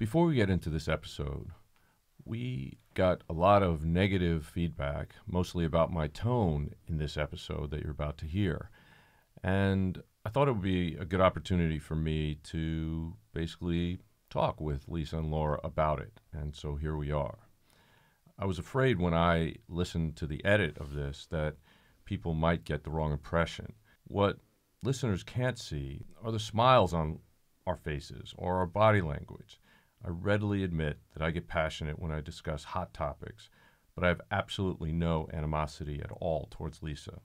Before we get into this episode, we got a lot of negative feedback, mostly about my tone in this episode that you're about to hear. And I thought it would be a good opportunity for me to basically talk with Lisa and Laura about it. And so here we are. I was afraid when I listened to the edit of this that people might get the wrong impression. What listeners can't see are the smiles on our faces or our body language. I readily admit that I get passionate when I discuss hot topics, but I have absolutely no animosity at all towards Lisa.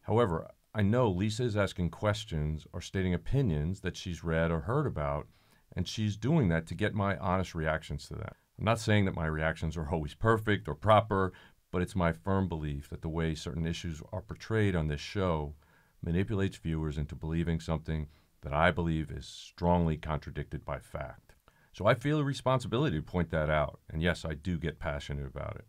However, I know Lisa is asking questions or stating opinions that she's read or heard about, and she's doing that to get my honest reactions to them. I'm not saying that my reactions are always perfect or proper, but it's my firm belief that the way certain issues are portrayed on this show manipulates viewers into believing something that I believe is strongly contradicted by fact. So I feel a responsibility to point that out, and yes, I do get passionate about it.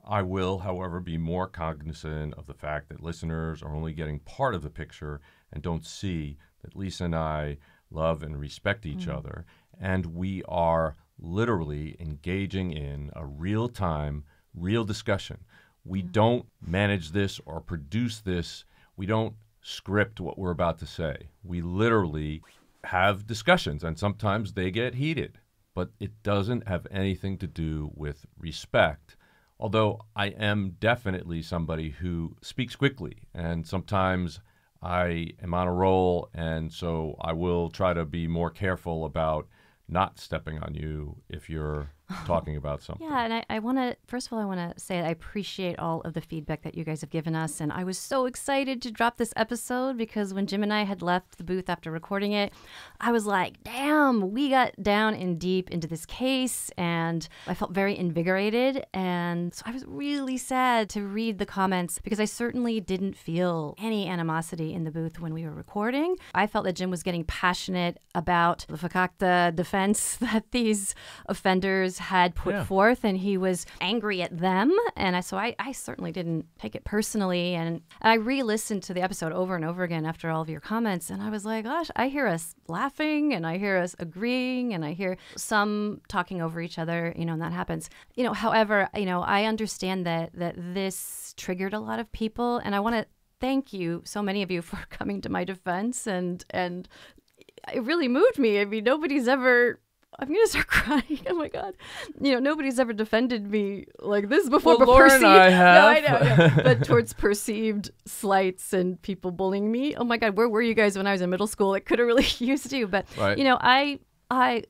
I will, however, be more cognizant of the fact that listeners are only getting part of the picture and don't see that Lisa and I love and respect each other, and we are literally engaging in a real-time, real discussion. We don't manage this or produce this. We don't script what we're about to say. We literally have discussions, and sometimes they get heated, but it doesn't have anything to do with respect. Although I am definitely somebody who speaks quickly, and sometimes I am on a roll, and so I will try to be more careful about not stepping on you if you're talking about something. Yeah, and I want to, first of all, I want to say I appreciate all of the feedback that you guys have given us, and I was so excited to drop this episode because when Jim and I had left the booth after recording it, I was like, damn, we got down in deep into this case, and I felt very invigorated, and so I was really sad to read the comments because I certainly didn't feel any animosity in the booth when we were recording. I felt that Jim was getting passionate about the fakakta defense that these offenders had put forth, and he was angry at them, and so I certainly didn't take it personally, and I re-listened to the episode over and over again after all of your comments, and I was like, gosh, I hear us laughing, and I hear us agreeing, and I hear some talking over each other, and that happens. However, I understand that this triggered a lot of people, and I want to thank you, so many of you, for coming to my defense, and it really moved me. I mean, nobody's ever... I'm going to start crying. Oh, my God. Nobody's ever defended me like this before. Well, Laura and I have. No, I know. But towards perceived slights and people bullying me. Oh, my God. Where were you guys when I was in middle school? It could have really used you. But, right.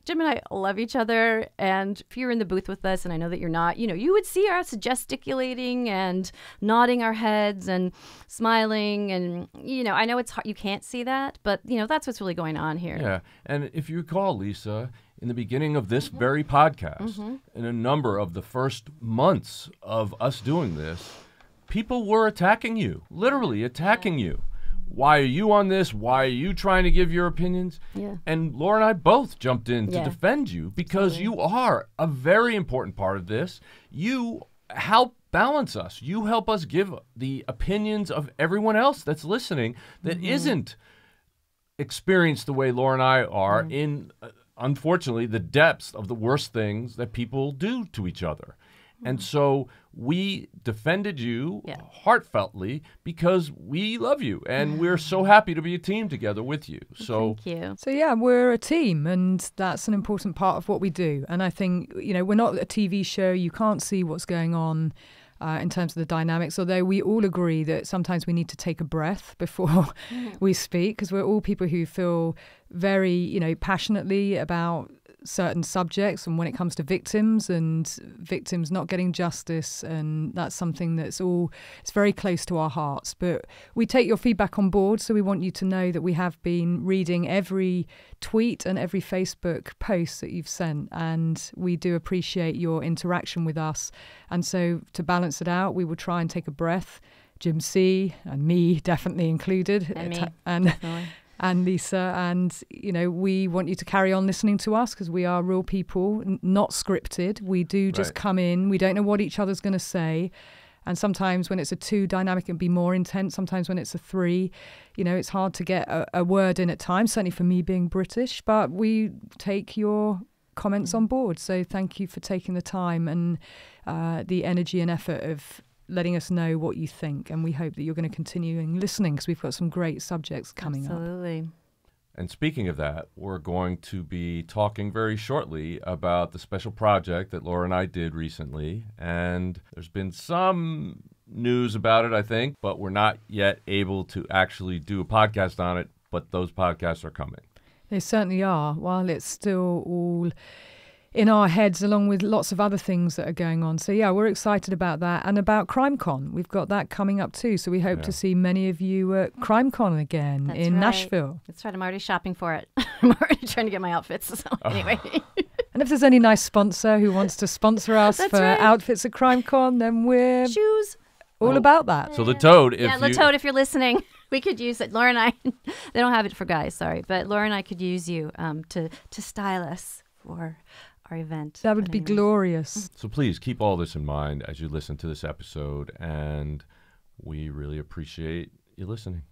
Jim and I love each other. And if you're in the booth with us, and I know that you're not, you would see us gesticulating and nodding our heads and smiling. And, I know it's hard. You can't see that. But, that's what's really going on here. Yeah. And if you recall, Lisa, in the beginning of this very podcast, in a number of the first months of us doing this, people were attacking you, literally attacking you. Why are you on this? Why are you trying to give your opinions? Yeah. And Laura and I both jumped in to defend you because you are a very important part of this. You help balance us. You help us give the opinions of everyone else that's listening that isn't experienced the way Laura and I are in... unfortunately, the depths of the worst things that people do to each other. And so we defended you heartfeltly because we love you and we're so happy to be a team together with you. So thank you. So yeah, we're a team, and that's an important part of what we do. And I think, we're not a TV show. You can't see what's going on in terms of the dynamics, although we all agree that sometimes we need to take a breath before we speak, because we're all people who feel very, passionately about certain subjects, and when it comes to victims and victims not getting justice, and that's something it's very close to our hearts. But we take your feedback on board, so we want you to know that we have been reading every tweet and every Facebook post that you've sent, and we do appreciate your interaction with us. And so to balance it out, we will try and take a breath. Jim C. and me definitely included, and Lisa, and we want you to carry on listening to us because we are real people, not scripted. We do just come in. We don't know what each other's going to say, and sometimes when it's a 2 dynamic, it can be more intense. Sometimes when it's a 3, it's hard to get a word in at times, certainly for me being British, but we take your comments on board. So thank you for taking the time and the energy and effort of letting us know what you think. And we hope that you're going to continue listening, because we've got some great subjects coming up. Absolutely. And speaking of that, we're going to be talking very shortly about the special project that Laura and I did recently. And there's been some news about it, I think, but we're not yet able to actually do a podcast on it. But those podcasts are coming. They certainly are, while it's still all in our heads, along with lots of other things that are going on. So yeah, we're excited about that, and about CrimeCon. We've got that coming up too. So we hope to see many of you at CrimeCon again in Nashville. That's right. I'm already shopping for it. I'm already trying to get my outfits. So anyway. And if there's any nice sponsor who wants to sponsor us for outfits at CrimeCon, then we're shoes. All about that. So the Toad, Toad, if you're listening, we could use it. Laura and I, they don't have it for guys, sorry, but Laura and I could use you to style us for our event. That would be glorious. So please keep all this in mind as you listen to this episode, and we really appreciate you listening.